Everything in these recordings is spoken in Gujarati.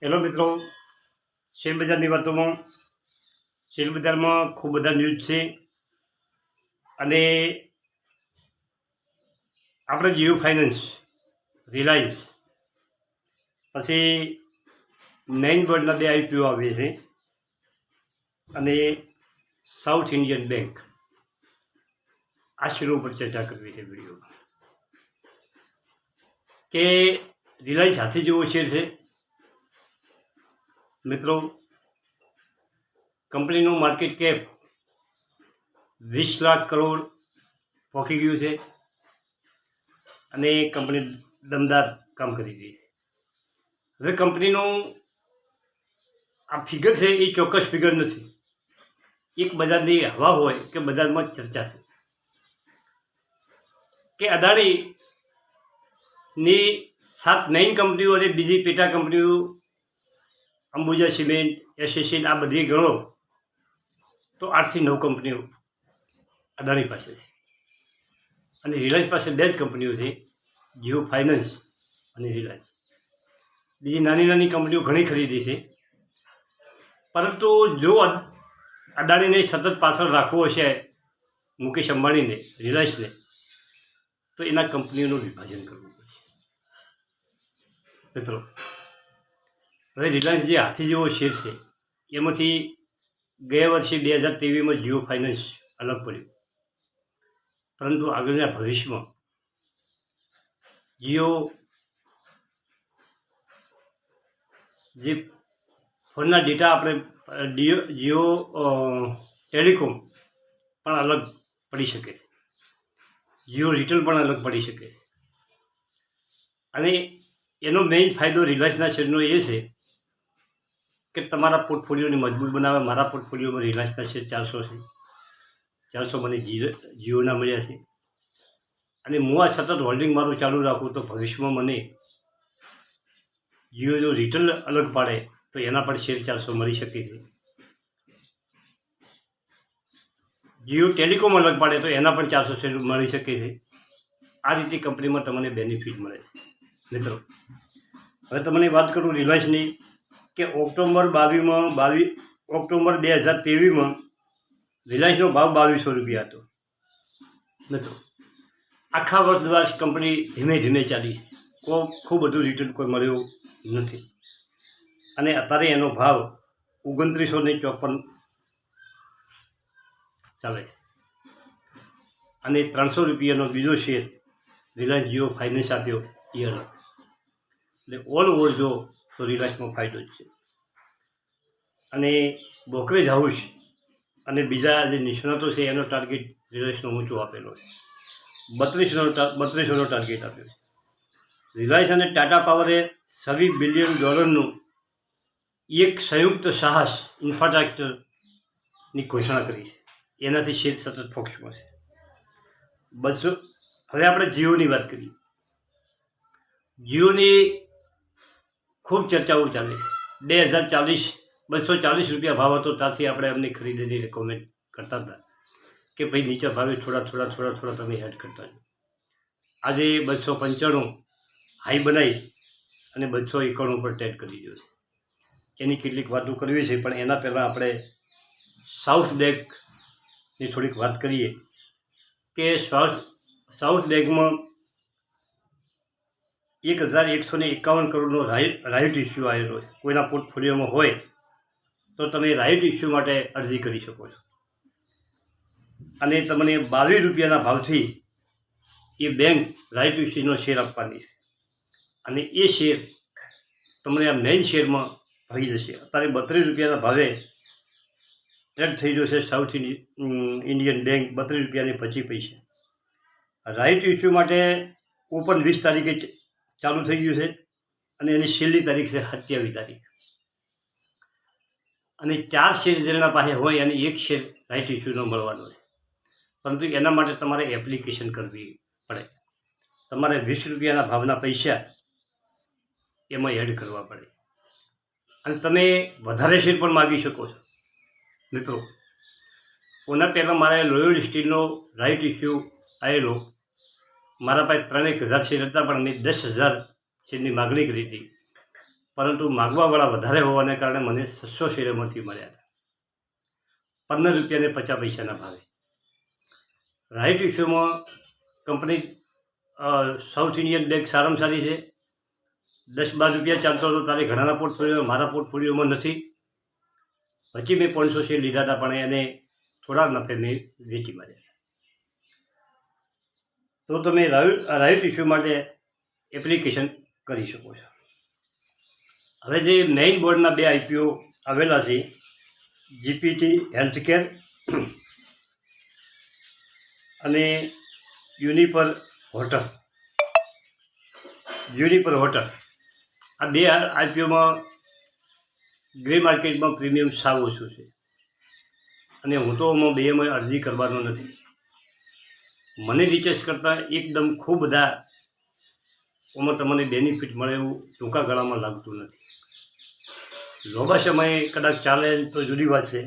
હેલો મિત્રો, શેર બજારની વાતોમાં શેર બજારમાં ખૂબ બધા ન્યૂઝ છે અને આપણે જીઓ ફાઇનાન્સ, રિલાયન્સ, પછી મેઇન બોર્ડના 2 IPO આવે છે અને સાઉથ ઇન્ડિયન બેંક, આ શેરો ઉપર ચર્ચા કરવી છે વિડીયોમાં. કે રિલાયન્સ હાથી જેવો શેર છે મિત્રો. કંપનીનું માર્કેટ કેપ 20 લાખ કરોડ પહોંચી ગયું છે અને કંપની દમદાર કામ કરી રહી છે. હવે કંપનીનું આ ફિગર છે એ ચોક્કસ ફિગર નથી, એક બજારની હવા હોય કે બજારમાં ચર્ચા છે કે અદાણીની 7 મેઇન કંપનીઓ અને બીજી પેટા કંપનીઓ અંબુજા સિમેન્ટ, એસએસસી આ બધી ગણો તો 8 થી 9 કંપનીઓ અદાણી પાસે છે અને રિલાયન્સ પાસે 2 જ કંપનીઓ છે, જીઓ ફાઇનાન્સ અને રિલાયન્સ. બીજી નાની નાની કંપનીઓ ઘણી ખરીદી છે, પરંતુ જો અદાણીને સતત પાછળ રાખવો હશે મુકેશ અંબાણીને, રિલાયન્સને, તો એના કંપનીઓનું વિભાજન કરવું પડશે મિત્રો. હવે રિલાયન્સ જે હાથી જેવો શેર છે એમાંથી ગયા વર્ષે 2023માં જીઓ ફાઇનાન્સ અલગ પડ્યું, પરંતુ આગળના ભવિષ્યમાં જીઓ જે ફોનના ડેટા આપણે જીઓ ટેલિકોમ પણ અલગ પડી શકે, જીઓ રિટેલ પણ અલગ પડી શકે અને એનો મેઇન ફાયદો રિલાયન્સના શેરનો એ છે કે તમારા પોર્ટફોલિયોને મજબૂત બનાવે. મારા પોર્ટફોલિયોમાં રિલાયન્સના શેર 400 છે, 400 મને જીઓના મળ્યા છે અને હું આ સતત હોલ્ડિંગ મારું ચાલુ રાખું તો ભવિષ્યમાં મને જીઓ જો રિટેલ અલગ પાડે તો એના પણ શેર 400 મળી શકે છે, જીઓ ટેલિકોમ અલગ પાડે તો એના પણ 400 શેર મળી શકે છે. આ રીતે કંપનીમાં તમને બેનિફિટ મળે છે મિત્રો. હવે તમને વાત કરું રિલાયન્સની કે ઓક્ટોબર 2023માં રિલાયન્સનો ભાવ 2200 રૂપિયા હતો મિત્રો. આખા વર્ષ દ્વારા કંપની ધીમે ધીમે ચાલી છે, ખૂબ બધું રિટર્ન કોઈ મળ્યું નથી અને અત્યારે એનો ભાવ 2954 ચાલે છે અને 300 રૂપિયાનો બીજો શેર રિલાયન્સ જીઓ ફાઇનાન્સ આપ્યો એ અલગ. એટલે ઓલ ઓવર જો તો રિલાયન્સમાં ફાયદો જ છે અને બ્રોકરેજ હાઉસ અને બીજા જે નિષ્ણાતો છે એનો ટાર્ગેટ રિલાયન્સનો ઊંચો આપેલો છે, 3200નો ટાર્ગેટ આપ્યો છે. રિલાયન્સ અને ટાટા પાવરે $26 બિલિયન એક સંયુક્ત સાહસ ઇન્ફ્રાસ્ટ્રક્ચરની ઘોષણા કરી છે, એનાથી શેર સતત ફોકસમાં છે. હવે આપણે જીઓની વાત કરીએ. જીઓની ખૂબ ચર્ચાઓ ચાલે છે. 240 રૂપિયા ભાવ હતો, ત્યાંથી આપણે એમની ખરીદીની રેકમેન્ડ કરતા હતા કે ભાઈ નીચા ભાવે થોડા તમે એડ કરતા જાઓ. આજે 295 હાઈ બનાવી અને 291 પર ટેડ કરી દીધો છે. એની કેટલીક વાતો કરવી છે, પણ એના પહેલાં આપણે સાઉથ બેંકની થોડીક વાત કરીએ કે સાઉથ બેંકમાં 1151 કરોડનો રાઇટ ઇસ્યુ આવેલો છે. કોઈના પોર્ટફોલિયોમાં હોય તો તમે રાઇટ ઇસ્યુ માટે અરજી કરી શકો છો અને તમને 22 રૂપિયાના ભાવથી એ બેંક રાઇટ ઇસ્યુનો શેર આપવાની છે અને એ શેર તમને આ મેઇન શેરમાં ભાગી જશે. અત્યારે 32 રૂપિયાના ભાવે ટ્રેડ થઈ રહ્યો છે સાઉથ ઇન્ડિયન બેંક, 32 રૂપિયાની 25 પૈસા. રાઇટ ઇસ્યુ માટે ઓપન 20 તારીખે ચાલુ થઈ ગયું છે અને એની છેલ્લી તારીખ છે 27 તારીખ અને 4 શેર જેના પાસે હોય અને 1 શેર રાઇટ ઇસ્યુનો મળવાનો છે, પરંતુ એના માટે તમારે એપ્લિકેશન કરવી પડે. તમારે 20 રૂપિયાના ભાવના પૈસા એમાં એડ કરવા પડે અને તમે વધારે શેર પણ માગી શકો છો મિત્રો. ઓના પહેલાં મારે લોયલ સ્ટીલનો રાઇટ ઇસ્યુ આવેલો, મારા પાસે 3000 શેર હતા પણ મેં 10,000 શેરની માગણી કરી હતી, પરંતુ માગવાવાળા વધારે હોવાને કારણે મને 600 શેર એમાંથી મળ્યા હતા 15 રૂપિયા ને 50 પૈસાના ભાવે. રાઇટ ઇસ્યુમાં કંપની સાઉથ ઇન્ડિયન બેંક સારામાં સારી છે. 10-12 રૂપિયા ચાલતો હતો તારે ઘણાના પોર્ટફોલિયો, મારા પોર્ટફોલિયોમાં નથી. પછી મેં 500 શેર લીધા હતા, પણ એને થોડા નફે મેં વેચી માર્યા. તો તમે રાઇટ ઇસ્યુ માટે એપ્લિકેશન કરી શકો છો. હવે જે મેઇન બોર્ડના 2 આઈપીઓ આવેલા છે, જીપીટી હેલ્થકેર અને યુનિપર હોટલ. આ 2 આઈપીઓમાં ગ્રે માર્કેટમાં પ્રીમિયમ સાવ ઓછું છે અને હું તો આમાં બેમાં અરજી કરવાનો નથી. મને રિસર્ચ કરતાં એકદમ ખૂબ બધા આમાં તમને બેનિફિટ મળે એવું ટૂંકા ગાળામાં લાગતું નથી. લાંબા સમયે કદાચ ચાલે તો જુદી વાત છે.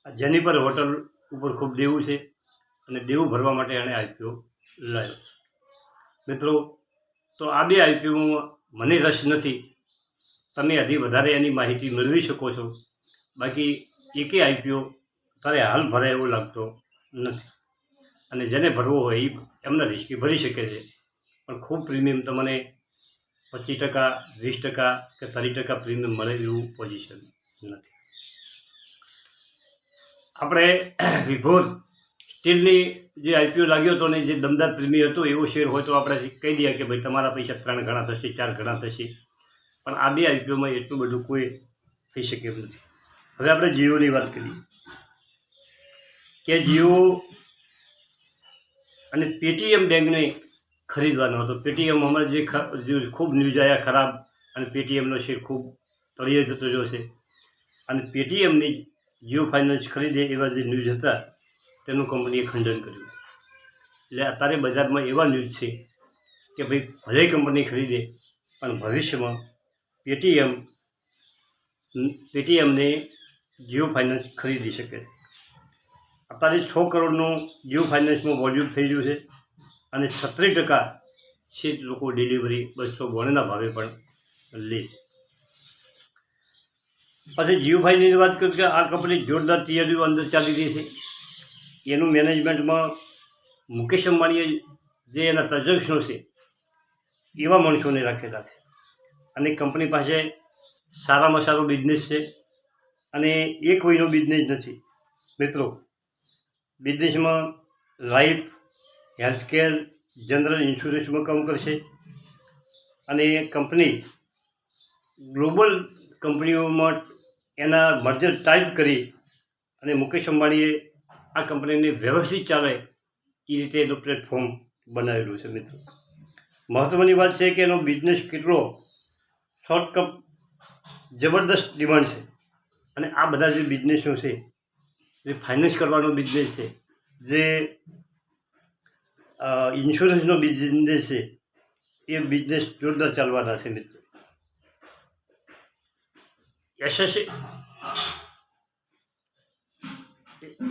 આ જેનિફર હોટલ ઉપર ખૂબ દેવું છે અને દેવું ભરવા માટે એણે આઈપીઓ લાવ્યો. મિત્રો, તો આ 2 આઈપીઓમાં મને રસ નથી. તમે હજી વધારે એની માહિતી મેળવી શકો છો. બાકી એકે આઈપીઓ તારે હાલ ભરાય એવો લાગતો નથી અને જેને ભરવો હોય એ એમના રિસ્કી ભરી શકે છે, પણ ખૂબ પ્રીમિયમ તમને 25%, 20% કે 30% પ્રીમિયમ મળે એવું પોઝિશન નથી. આપણે વિભોર સ્ટીલની જે આઈપીઓ લાગ્યો હતો ને જે દમદાર પ્રીમિયમ હતો એવો શેર હોય તો આપણે કહી દઈએ કે ભાઈ તમારા પૈસા 3 ગણા થશે, 4 ગણા થશે. પણ આ 2 આઈપીઓમાં એટલું બધું કોઈ થઈ શકે એમ નથી. હવે આપણે જીઓની વાત કરીએ કે જીઓ અને પેટીએમ બેંકને ખરીદવાનો હતો. પેટીએમ હમણાં જે ખૂબ ન્યૂઝ આવ્યા ખરાબ અને પેટીએમનો શેર ખૂબ તળિયે જતો રહ્યો છે અને પેટીએમની જીઓ ફાઇનાન્સ ખરીદે એવા જે ન્યૂઝ હતા તેનું કંપનીએ ખંડન કર્યું. એટલે અત્યારે બજારમાં એવા ન્યૂઝ છે કે ભાઈ ભલે કંપની ખરીદે પણ ભવિષ્યમાં પેટીએમને જીઓ ફાઇનાન્સ ખરીદી શકે છે. અત્યારે 6 કરોડનું જીઓ ફાઇનાન્સમાં વોલ્યુમ થઈ ગયું છે અને 36% સીટ લોકો ડિલિવરી 292ના ભાવે પણ લે છે. પછી જીઓ ફાઇનાન્સની વાત કરું કે આ કંપની જોરદાર તૈયારીઓ અંદર ચાલી રહી છે. એનું મેનેજમેન્ટમાં મુકેશ અંબાણીએ જે એના તજજ્ઞો છે એવા માણસોને રાખેલા છે અને કંપની પાસે સારામાં સારો બિઝનેસ છે અને એ કોઈનો બિઝનેસ નથી. મિત્રો, બિઝનેસમાં લાઈફ, હેલ્થકેર, જનરલ ઇન્સ્યોરન્સમાં કામ કરશે અને કંપની ગ્લોબલ કંપનીઓમાં એના મર્જર ટાઈપ કરી અને મુકેશ અંબાણીએ આ કંપનીને વ્યવસ્થિત ચાલે એ રીતે એનું પ્લેટફોર્મ બનાવેલું છે. મિત્રો, મહત્ત્વની વાત છે કે એનો બિઝનેસ કેટલો શોર્ટકટ જબરદસ્ત ડિમાન્ડ છે અને આ બધા જે બિઝનેસો છે, જે ફાઇનાન્સ કરવાનો બિઝનેસ છે, જે ઇન્સ્યોરન્સનો બિઝનેસ છે, એ બિઝનેસ જોરદાર ચાલવાના છે. મિત્રો,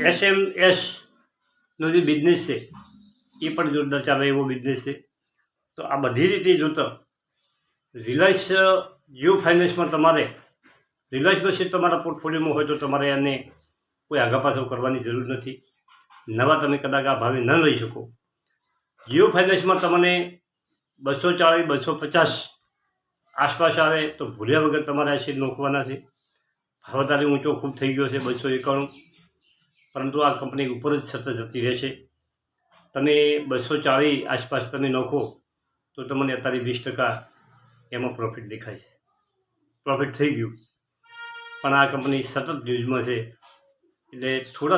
એસએમએસનો જે બિઝનેસ છે એ પણ જોરદાર ચાલે એવો બિઝનેસ છે. તો આ બધી રીતે જોતા રિલાયન્સ જીઓ ફાઇનાન્સમાં તમારે રિલાયન્સનો શેર તમારા પોર્ટફોલિયોમાં હોય તો તમારે એને કોઈ આગા પાછળ કરવાની જરૂર નથી. નવા તમે કદાચ આ ભાવે ન લઈ શકો. જીઓ ફાઇનાન્સમાં તમને 240-250 આસપાસ આવે તો ભૂલ્યા વગર તમારે આ શેર નોખવાના છે. ભાવ અત્યારે ઊંચો ખૂબ થઈ ગયો છે 291, પરંતુ આ કંપની ઉપર જ સતત જતી રહેશે. તમે 240 આસપાસ તમે નોખો તો તમને અત્યારે 20% એમાં પ્રોફિટ દેખાય છે. પ્રોફિટ થઈ ગયું, પણ આ કંપની સતત ન્યૂઝમાં છે એટલે થોડો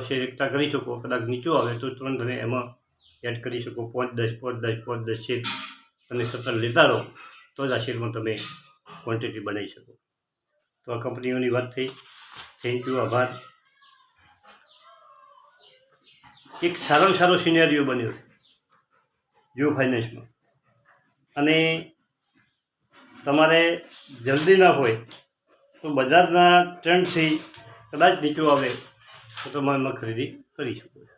શેર એકઠા કરી શકો. કદાચ નીચું આવે તો તુરંત તમે એમાં એડ કરી શકો. 5-10 શેર તમે સતત લેતા રહો તો જ આ શેરમાં તમે ક્વોન્ટિટી બનાવી શકો. તો આ કંપનીઓની વાત થઈ. થેન્ક યુ, આભાર. એક સારામાં સારો સિનેરિયો બન્યો જીઓ ફાઇનાન્સમાં અને તમારે જલ્દી ના હોય તો બજારના ટ્રેન્ડથી કદાચ નીચું આવે તો તમે એમાં ખરીદી કરી શકો છો.